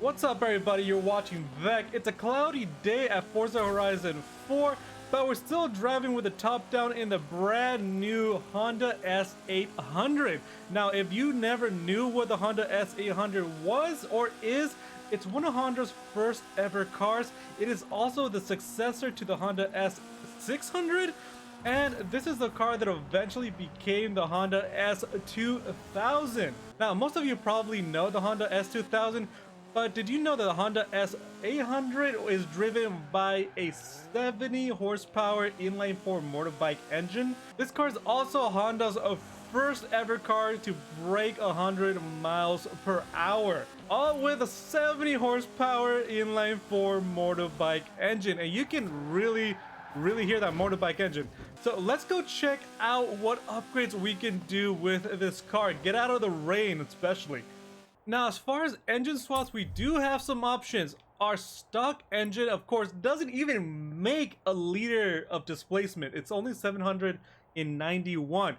What's up everybody, you're watching Vec. It's a cloudy day at Forza Horizon 4, but we're still driving with the top down in the brand new Honda S800. Now if you never knew what the Honda S800 was or is, it's one of Honda's first ever cars. It is also the successor to the Honda S600, and this is the car that eventually became the Honda S2000. Now most of you probably know the Honda S2000, but did you know that the Honda S800 is driven by a 70 horsepower inline-4 motorbike engine? This car is also Honda's first ever car to break 100 miles per hour, all with a 70 horsepower inline-4 motorbike engine, and you can really hear that motorbike engine. So let's go check out what upgrades we can do with this car. Get out of the rain especially. Now, as far as engine swaps, we do have some options. Our stock engine, of course, doesn't even make a liter of displacement. It's only 791.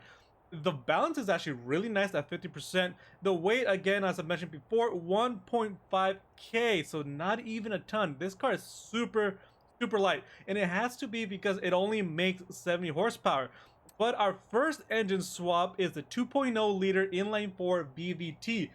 The balance is actually really nice at 50%. The weight, again, as I mentioned before, 1.5K, so not even a ton. This car is super light, and it has to be because it only makes 70 horsepower. But our first engine swap is the 2.0 liter inline-4 BVT.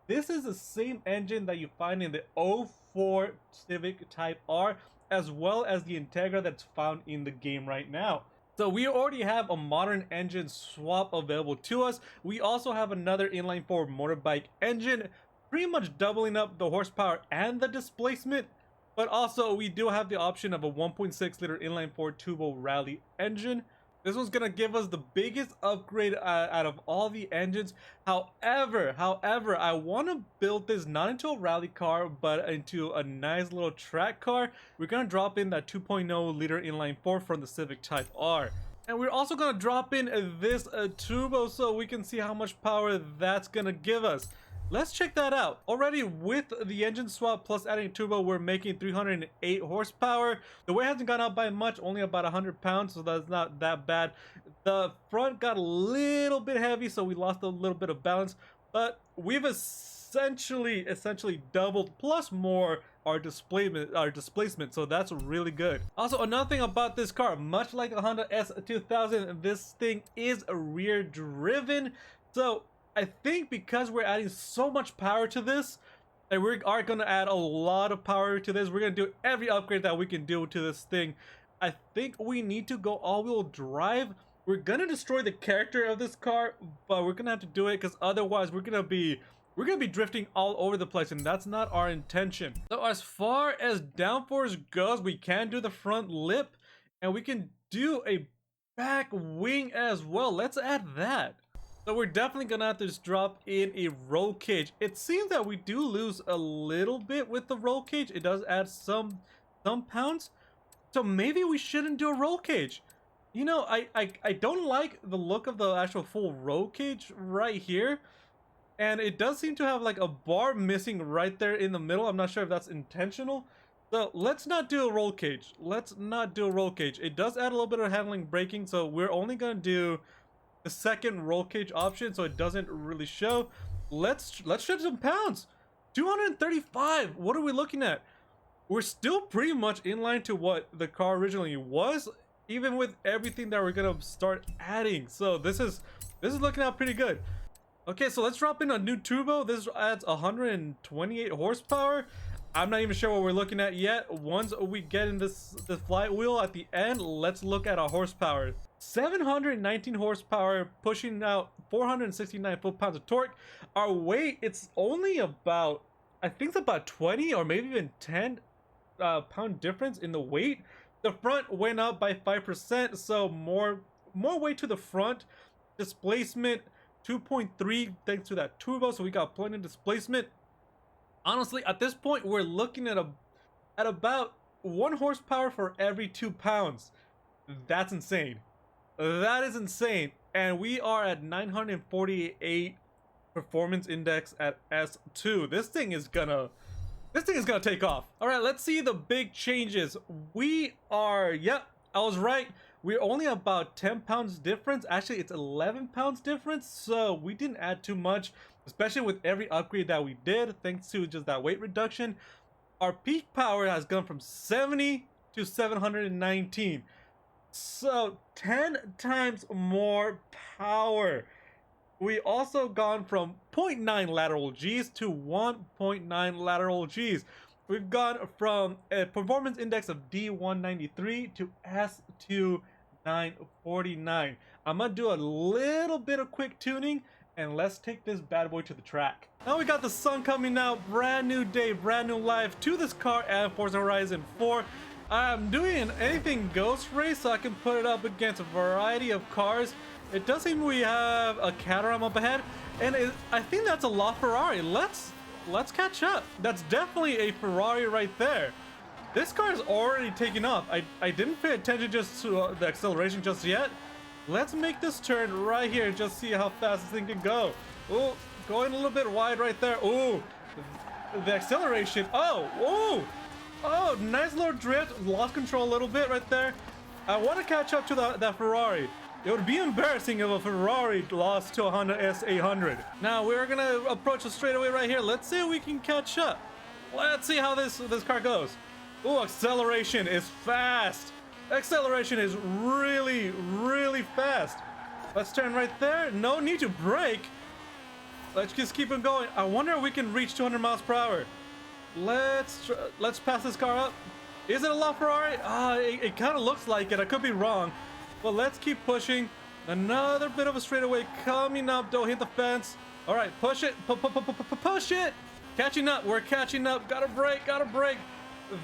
This is the same engine that you find in the 04 Civic Type R, as well as the Integra that's found in the game right now. So we already have a modern engine swap available to us. We also have another inline-4 motorbike engine, pretty much doubling up the horsepower and the displacement. But also we do have the option of a 1.6 liter inline-4 turbo rally engine. This one's gonna give us the biggest upgrade out of all the engines. However, I want to build this not into a rally car, but into a nice little track car. We're gonna drop in that 2.0 liter inline-4 from the Civic Type R. And we're also gonna drop in this turbo so we can see how much power that's gonna give us. Let's check that out. Already with the engine swap plus adding a turbo, we're making 308 horsepower. The weight hasn't gone up by much, only about 100 pounds, so that's not that bad. The front got a little bit heavy, so we lost a little bit of balance, but we've essentially doubled plus more our displacement, so that's really good. Also, another thing about this car, much like the Honda S2000, this thing is rear driven. So I think because we're adding so much power to this, and we are going to add a lot of power to this, we're going to do every upgrade that we can do to this thing. I think we need to go all-wheel drive. We're going to destroy the character of this car, but we're going to have to do it because otherwise we're going to be drifting all over the place, and that's not our intention. So as far as downforce goes, we can do the front lip, and we can do a back wing as well. Let's add that. So we're definitely gonna have to just drop in a roll cage. It seems that we do lose a little bit with the roll cage. It does add some pounds. So maybe we shouldn't do a roll cage. You know, I don't like the look of the actual full roll cage right here. And it does seem to have like a bar missing right there in the middle. I'm not sure if that's intentional. So let's not do a roll cage. Let's not do a roll cage. It does add a little bit of handling braking, so we're only gonna do the second roll cage option, so it doesn't really show. Let's shed some pounds. 235. What are we looking at? We're still pretty much in line to what the car originally was, even with everything that we're gonna start adding. So this is looking out pretty good. Okay, so let's drop in a new turbo. This adds 128 horsepower. I'm not even sure what we're looking at yet. Once we get in this flywheel at the end, let's look at our horsepower. 719 horsepower, pushing out 469 foot-pounds of torque. Our weight, it's only about, I think it's about 20 or maybe even 10 pound difference in the weight. The front went up by 5%, so more weight to the front. Displacement 2.3 thanks to that turbo, so we got plenty of displacement. Honestly, at this point, we're looking at about 1 horsepower for every 2 pounds. That's insane. That is insane. And we are at 948 performance index at S2. This thing is gonna take off. All right, let's see the big changes. We are, yep, I was right. We're only about 10 pounds difference. Actually, it's 11 pounds difference, so we didn't add too much. especially with every upgrade that we did, thanks to just that weight reduction. Our peak power has gone from 70 to 719. So 10 times more power. We also gone from 0.9 lateral Gs to 1.9 lateral Gs. We've gone from a performance index of D193 to S2949. I'm gonna do a little bit of quick tuning and let's take this bad boy to the track. Now we got the sun coming out, brand new day, brand new life to this car and Forza Horizon 4. I'm doing an anything ghost race so I can put it up against a variety of cars. It does seem we have a Caterham up ahead, and I think that's a LaFerrari. Let's catch up. That's definitely a Ferrari right there. This car is already taking off. I didn't pay attention just to the acceleration just yet. Let's make this turn right here and just see how fast this thing can go. Oh, going a little bit wide right there. Oh, the acceleration. Oh, nice little drift. Lost control a little bit right there. I want to catch up to that Ferrari. It would be embarrassing if a Ferrari lost to a Honda S800. Now we're gonna approach the straightaway right here. Let's see if we can catch up. Let's see how this car goes. Oh, acceleration is fast. Acceleration is really, really fast. Let's turn right there. No need to brake. Let's just keep it going. I wonder if we can reach 200 miles per hour. Let's pass this car up. Is it a LaFerrari? It kind of looks like it. I could be wrong. But let's keep pushing. Another bit of a straightaway coming up. Don't hit the fence. All right, push it. Push it. Catching up. We're catching up. Gotta brake.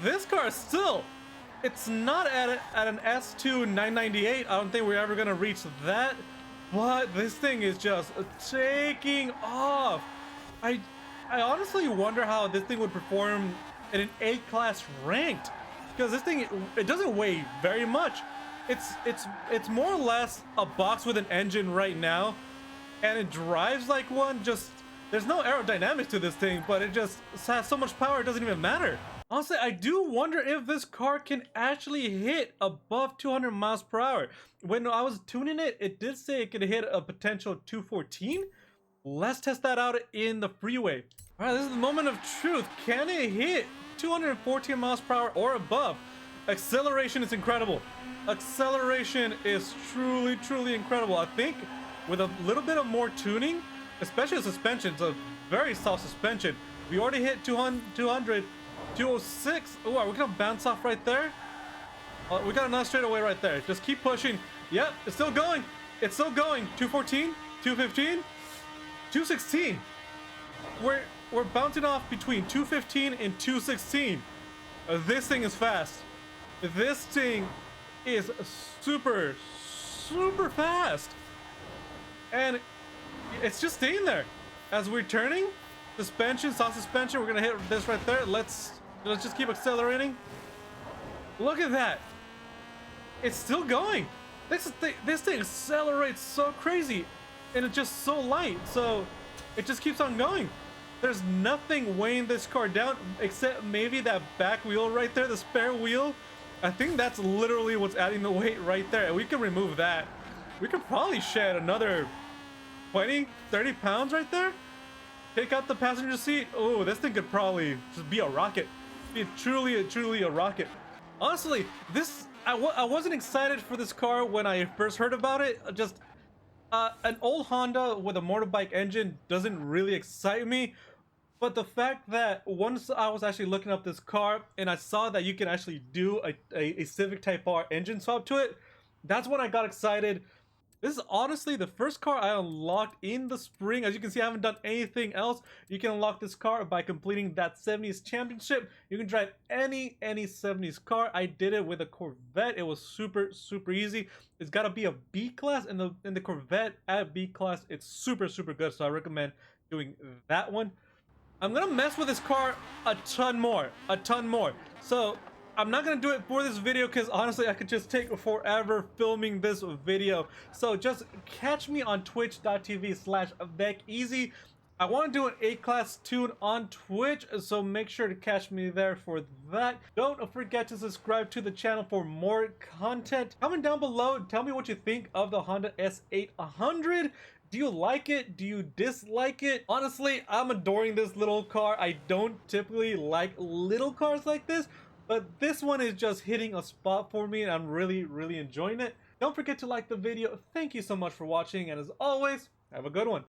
This car still, it's not at an S2 998. I don't think we're ever gonna reach that. But this thing is just taking off. I honestly wonder how this thing would perform in an A-class ranked, because this thing, it doesn't weigh very much. It's more or less a box with an engine right now, and it drives like one. Just there's no aerodynamics to this thing, but it just has so much power it doesn't even matter. Honestly, I do wonder if this car can actually hit above 200 miles per hour. When I was tuning it, it did say it could hit a potential 214. Let's test that out in the freeway. All right, this is the moment of truth. Can it hit 214 miles per hour or above? Acceleration is incredible. Acceleration is truly, truly incredible. I think with a little bit of more tuning, especially the suspension, it's a very soft suspension. We already hit 200, 206. Oh, are we gonna bounce off right there? We got another straightaway right there. Just keep pushing. Yep, it's still going. It's still going. 214, 215, 216. We're bouncing off between 215 and 216. This thing is fast. This thing is super, super fast. And it's just staying there. As we're turning, suspension, soft suspension, we're gonna hit this right there. Let's just keep accelerating. Look at that. It's still going. This thing accelerates so crazy, and it's just so light, so it just keeps on going. There's nothing weighing this car down except maybe that back wheel right there, the spare wheel. I think that's literally what's adding the weight right there. And we can remove that. We could probably shed another 20, 30 pounds right there. Take out the passenger seat. Oh, this thing could probably just be a rocket. Be truly a rocket. Honestly, I wasn't excited for this car when I first heard about it. Just an old Honda with a motorbike engine doesn't really excite me. But the fact that once I was actually looking up this car and I saw that you can actually do a Civic Type R engine swap to it, that's when I got excited. This is honestly the first car I unlocked in the spring. As you can see, I haven't done anything else. You can unlock this car by completing that 70s championship. You can drive any 70s car. I did it with a Corvette. It was super easy. It's got to be a B class, and the Corvette at B class, it's super good. So I recommend doing that one. I'm gonna mess with this car a ton more. So I'm not gonna do it for this video because honestly I could just take forever filming this video. So just catch me on twitch.tv/VecEasy. I want to do an A-class tune on Twitch, so make sure to catch me there for that. Don't forget to subscribe to the channel for more content. Comment down below, tell me what you think of the Honda S800. Do you like it? Do you dislike it? Honestly, I'm adoring this little car. I don't typically like little cars like this, but this one is just hitting a spot for me and I'm really enjoying it. Don't forget to like the video. Thank you so much for watching, and as always, have a good one.